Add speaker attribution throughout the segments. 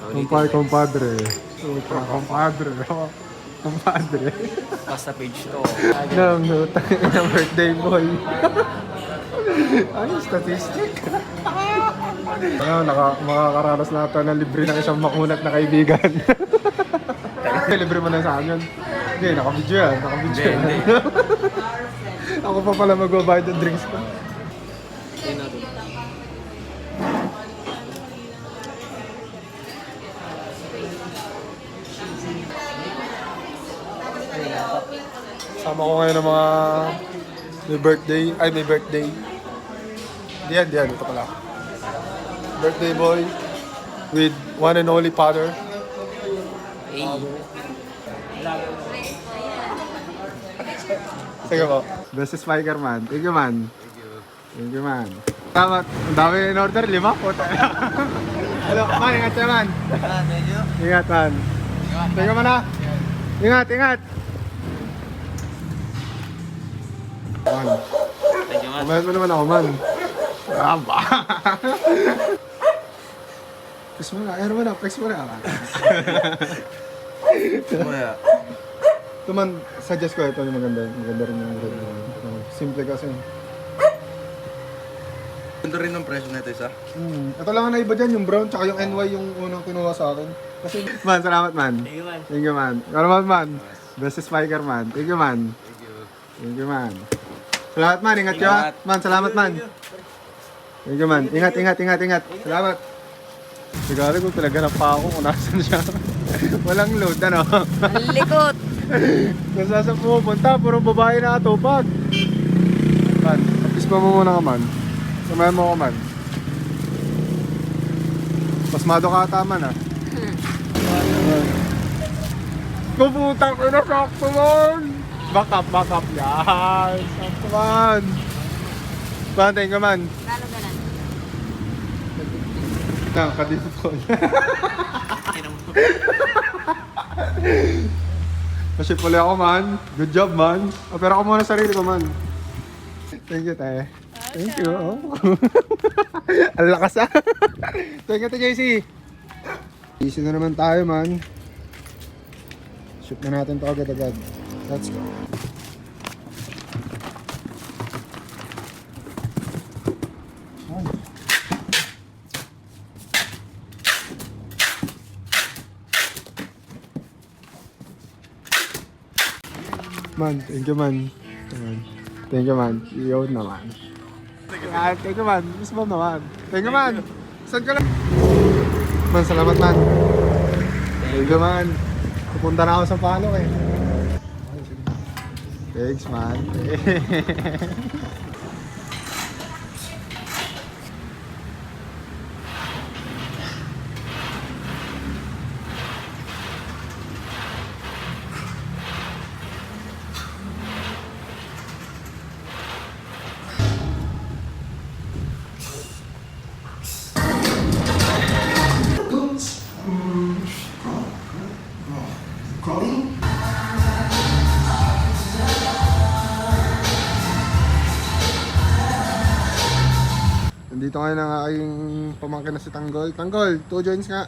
Speaker 1: Compadre. Super compadre. Compadre.
Speaker 2: Basta page to.
Speaker 1: Nang ng birthday boy. Ay, statistic. Ano, makakaranas na ito na libre ng isang makunat na kaibigan. Libre mo na sa akin yun. Hindi, nakabidyo yan. Nakabidyo yan. Ako pa pala magbabayad ng drinks ko. Sama ko ngayon ng mga may birthday. Diyan, ito pala. Birthday boy with one and only father.
Speaker 2: Hey.
Speaker 1: Sige po. Best spiker man. Thank you man. Thank you man. Tama, ang dami in order, 5 po tayo. Hello, man, ingat siya man. Ingat man. Thank you man ha. Ingat. Man.
Speaker 2: Thank you, man.
Speaker 1: Kumayat mo naman ako man. Aba. Flex mo na, flex mo na. Ito man, suggest ko ito yung maganda rin yung red. Simple kasi.
Speaker 3: Ganda rin ng presyo na ito isa.
Speaker 1: Ito lang ang naiba dyan, yung brown tsaka yung NY yung unang kinuha sa akin. Kasi, man, salamat man.
Speaker 2: Thank you, man.
Speaker 1: Thank you man. Salamat man. Best spiker man. Thank you man. Thank you man. Salamat man, ingat ka. Man, salamat man. Thank you man. Ingat. Salamat. Siguro kung talaganap pa ako kung nasan siya. Walang load, ano?
Speaker 4: Ang likot.
Speaker 1: Nasa sa pupunta, puro babae na atupag. Man, at mo muna ka man. Samayan mo ko man. Pasmado ka ata man ah. Kuputang ko na sakto man. Back up. Yan. Sakto man. Bantayin ka man.
Speaker 4: Lalo ganun.
Speaker 1: Nakakadipon. Kasi pala ako man. Good job man. Opera ko muna sarili ko man. Thank you tayo. Thank you. Oh. Ang lakas ah. Thank you to JC. Easy na naman tayo man. Shoot na natin to agad-agad. Let's go. Man, thank you man. Thank you man. Iyon naman. Thank you man. Miss mo naman. Thank you man. Saan ka lang? Man, salamat man. Thank you man. Pupunta na ako sa Palok eh. Thanks man. Nandito ngayon ang aking pamangkin na si Tanggol. Tanggol, 2 joints nga.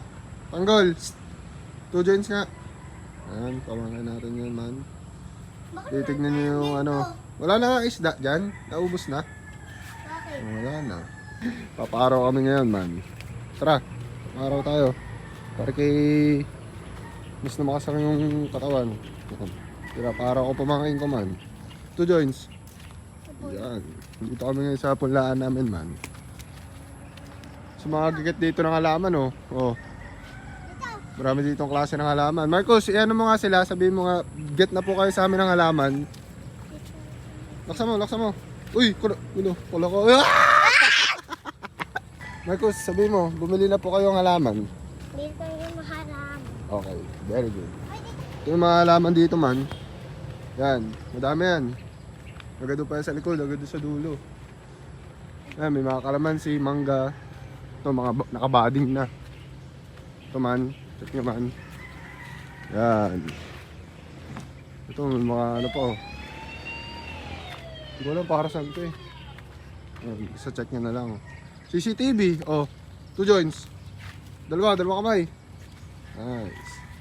Speaker 1: Tanggol, 2 joints nga. Ayan, pamangkin natin yun man. Titignan nyo yung ano. Wala na nga isda dyan. Naubos na. Wala na. Papaaraw kami ngayon man. Tara, papaaraw tayo. Para kay mas na makasama yung katawan. Tira, paaraw ko pamangkin ko man. 2 joints. Yan. Dito kami ngayon sa punlaan namin man. So mga gigat dito ng halaman oh. Oh. Marami ditong klase ng halaman. Marcos, ano mo nga sila, sabihin mo nga, get na po kayo sa amin ng halaman. Laksa mo. Uy, kulo ko. Ah! Marcos, sabihin mo, bumili na po kayo ng halaman.
Speaker 4: Dito yung maharap.
Speaker 1: Okay, very good. Ito yung mga halaman dito man. Yan, madami yan. Agad pa yan sa likod, agad sa dulo. Yan, may mga kalamansi, mangga. Ito, mga nakabading na. Ito man, check nyo man. Yan. Ito, may mga ano po. Hindi ko alam para saan ito eh. Yan, isa check nyo na lang. CCTV, oh. 2 joints. Dalawa kamay. Nice.